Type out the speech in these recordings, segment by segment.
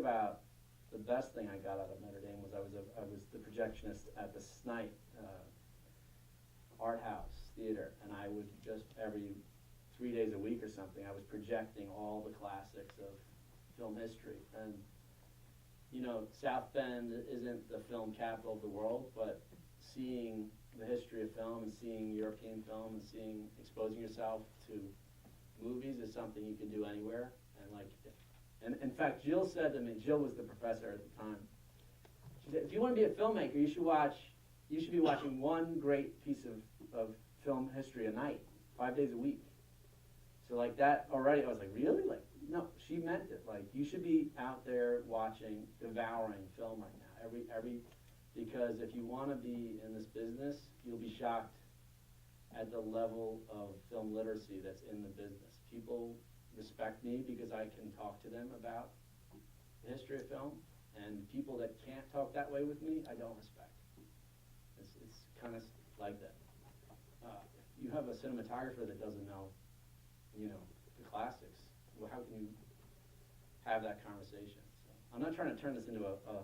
about the best thing I got out of Notre Dame was I was the projectionist at the Snipe art house theater, and I would just every 3 days a week or something, I was projecting all the classics of film history. And you know, South Bend isn't the film capital of the world, but seeing the history of film and seeing European film and exposing yourself to movies is something you can do anywhere. And like, and in fact, Jill said to me, Jill was the professor at the time. She said, if you want to be a filmmaker, you should be watching one great piece of film history a night, 5 days a week. So like that already, I was like, really? Like, no, she meant it. Like, you should be out there watching, devouring film right now, because if you want to be in this business, you'll be shocked at the level of film literacy that's in the business. People respect me because I can talk to them about the history of film, and people that can't talk that way with me, I don't respect. It's kind of like that. If you have a cinematographer that doesn't know, you know, the classics, well, how can you have that conversation? So I'm not trying to turn this into a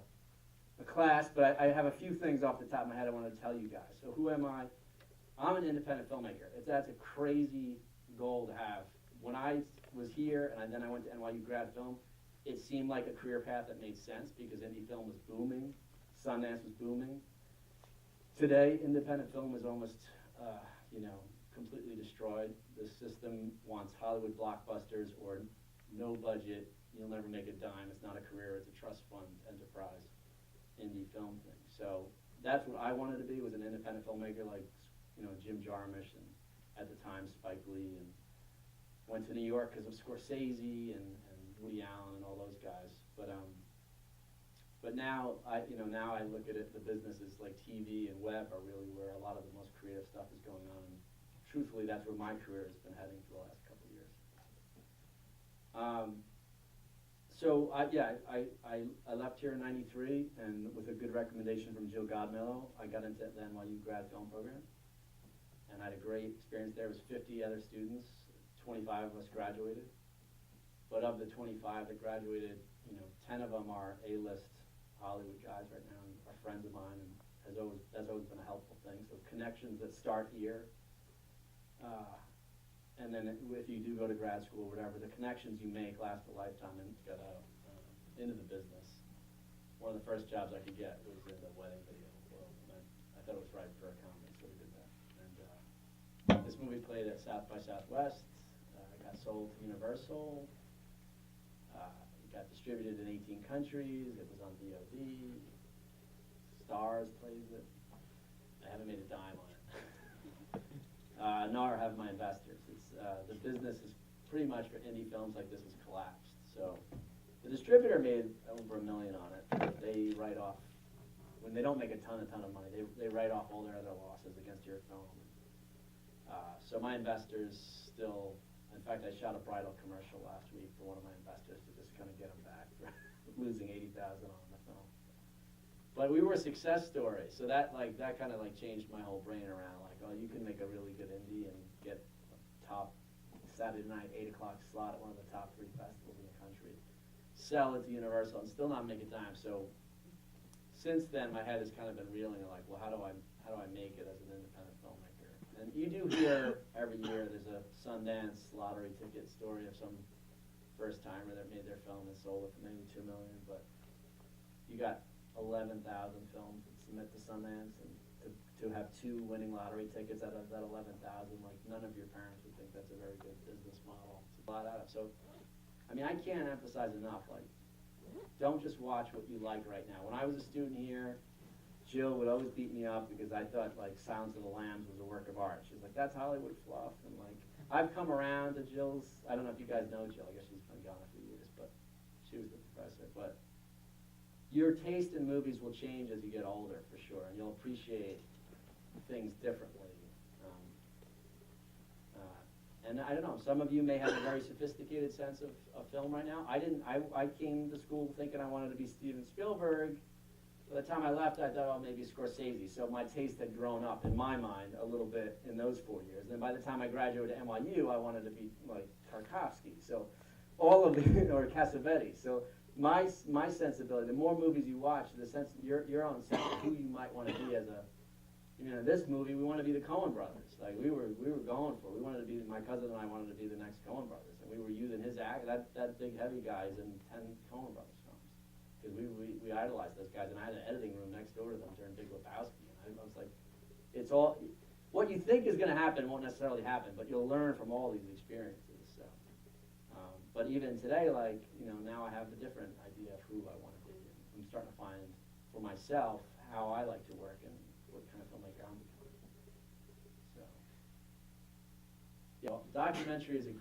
class, but I have a few things off the top of my head I want to tell you guys. So who am I? I'm an independent filmmaker. That's a crazy goal to have. When I was here and then I went to NYU grad film, it seemed like a career path that made sense because indie film was booming, Sundance was booming. Today, independent film is almost, completely destroyed. The system wants Hollywood blockbusters or no budget. You'll never make a dime. It's not a career. It's a trust fund enterprise indie film thing. So that's what I wanted to be, was an independent filmmaker like, Jim Jarmusch and at the time Spike Lee, and went to New York because of Scorsese and Woody Allen and all those guys. But now I look at it, the businesses like TV and web are really where a lot of the most creative stuff is going on. And truthfully, that's where my career has been heading for the last couple of years. I left here in '93, and with a good recommendation from Jill Godmello, I got into the NYU grad film program. And I had a great experience there. It was 50 other students, 25 of us graduated. But of the 25 that graduated, 10 of them are A-list Hollywood guys right now, and are friends of mine, and that's always been a helpful thing. So connections that start here, and then if you do go to grad school or whatever, the connections you make last a lifetime and get out into the business. One of the first jobs I could get was in the wedding video world, and I thought it was right for a comedy, so we did that. And this movie played at South by Southwest. It got sold to Universal. It got distributed in 18 countries. It was on VOD. Stars plays it. I haven't made a dime on it. Nor have my investors. The business is pretty much for indie films like this has collapsed. So the distributor made over $1 million on it. They write off, when they don't make a ton of money, they write off all their other losses against your film. So my investors still, in fact, I shot a bridal commercial last week for one of my investors to just kind of get them back for losing $80,000 on the film. But we were a success story, so that kind of changed my whole brain around. Like, oh, you can make a really good indie and get a top Saturday night 8 o'clock slot at one of the top 3 festivals in the country. Sell it to Universal and still not make a dime. So since then, my head has kind of been reeling like, well, how do I make it as an independent filmmaker? And you do hear every year there's a Sundance lottery ticket story of some first timer that made their film and sold it for maybe $2 million, but you got 11,000 films that submit to Sundance, and to have 2 winning lottery tickets out of that 11,000, like none of your parents would think that's a very good business model to buy that up. So, I mean, I can't emphasize enough, like, don't just watch what you like right now. When I was a student here, Jill would always beat me up because I thought like Silence of the Lambs was a work of art. She's like, that's Hollywood fluff. And like, I've come around to Jill's, I don't know if you guys know Jill, I guess she's been gone a few years, but she was the professor. But your taste in movies will change as you get older, for sure, and you'll appreciate things differently. And I don't know, some of you may have a very sophisticated sense of film right now. I didn't. I came to school thinking I wanted to be Steven Spielberg. By the time I left, I thought, oh, maybe Scorsese. So my taste had grown up in my mind a little bit in those 4 years. And by the time I graduated to NYU, I wanted to be like Tarkovsky. So all of the, or Cassavetes. So my sensibility, the more movies you watch, the sense, your own sense of who you might want to be as a, in this movie, we want to be the Coen brothers. Like, we were going for it. We wanted to be, my cousin and I wanted to be the next Coen brothers. And we were using his act, that big heavy guy is in 10 Coen brothers films. Because we idolized those guys, and I had an editing room next door to them during Big Lebowski. And I was like, it's all, what you think is going to happen won't necessarily happen, but you'll learn from all these experiences. So, but even today, like, now I have a different idea of who I want to be. I'm starting to find for myself how I like to work and what kind of filmmaker I'm becoming. So, documentaries are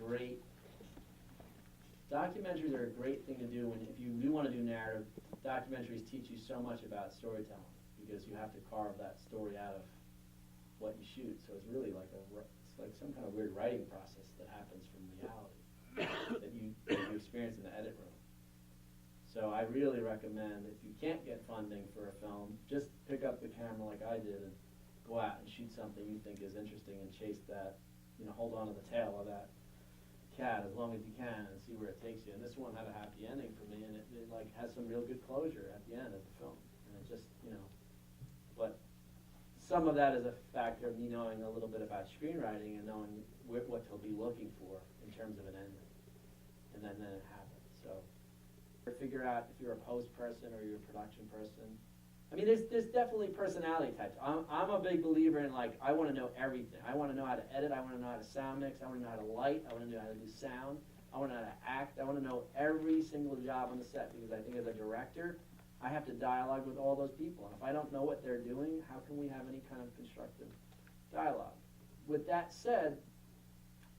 a great thing to do if you do want to do narrative. Documentaries teach you so much about storytelling because you have to carve that story out of what you shoot. So it's really like it's like some kind of weird writing process that happens from reality that you experience in the edit room. So I really recommend, if you can't get funding for a film, just pick up the camera like I did and go out and shoot something you think is interesting and chase that, hold on to the tail of that cat as long as you can and see where it takes you. And this one had a happy ending for me, and it like has some real good closure at the end of the film. And it just, but some of that is a factor of me knowing a little bit about screenwriting and knowing what to be looking for in terms of an ending. And then it happens. So figure out if you're a post person or you're a production person. I mean, there's definitely personality types. I'm a big believer in, like, I want to know everything. I want to know how to edit. I want to know how to sound mix. I want to know how to light. I want to know how to do sound. I want to know how to act. I want to know every single job on the set because I think as a director, I have to dialogue with all those people. And if I don't know what they're doing, how can we have any kind of constructive dialogue? With that said,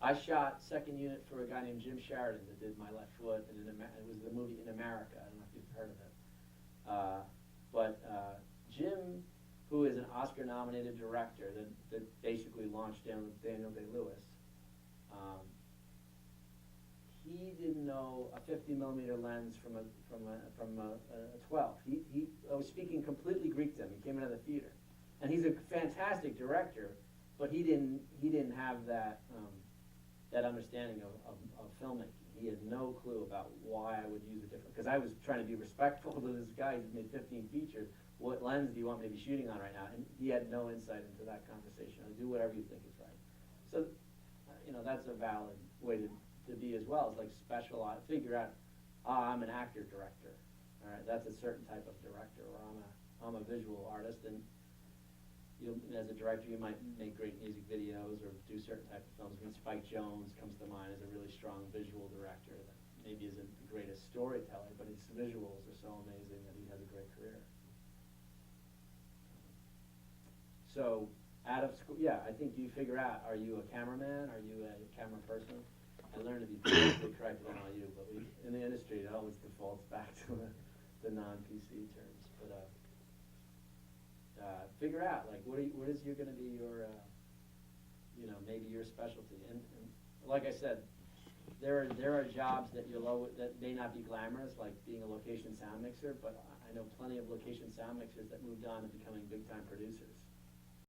I shot second unit for a guy named Jim Sheridan that did My Left Foot, and it was the movie In America. I don't know if you've heard of it. But Jim, who is an Oscar-nominated director that basically launched Daniel Day-Lewis, he didn't know a 50 millimeter lens from a 12. He was speaking completely Greek to him. He came out of the theater, and he's a fantastic director, but he didn't have that understanding of filmmaking. He had no clue about why I would use a different, because I was trying to be respectful to this guy who's made 15 features. What lens do you want me to be shooting on right now? And he had no insight into that conversation. Do whatever you think is right. So, that's a valid way to be as well. It's like specialize, figure out, I'm an actor director. All right, that's a certain type of director, or I'm a visual artist, and as a director, you might make great music videos or do certain type of films. I mean, Spike Jonze comes to mind as a really strong visual director that maybe isn't the greatest storyteller, but his visuals are so amazing that he has a great career. So, out of school, I think you figure out, are you a cameraman? Are you a camera person? I learned to be politically correct at NYU, but in the industry, it always defaults back to the non-PC terms. But figure out, like, what is going to be your, maybe your specialty. And like I said, there are jobs that that may not be glamorous, like being a location sound mixer, but I know plenty of location sound mixers that moved on to becoming big-time producers.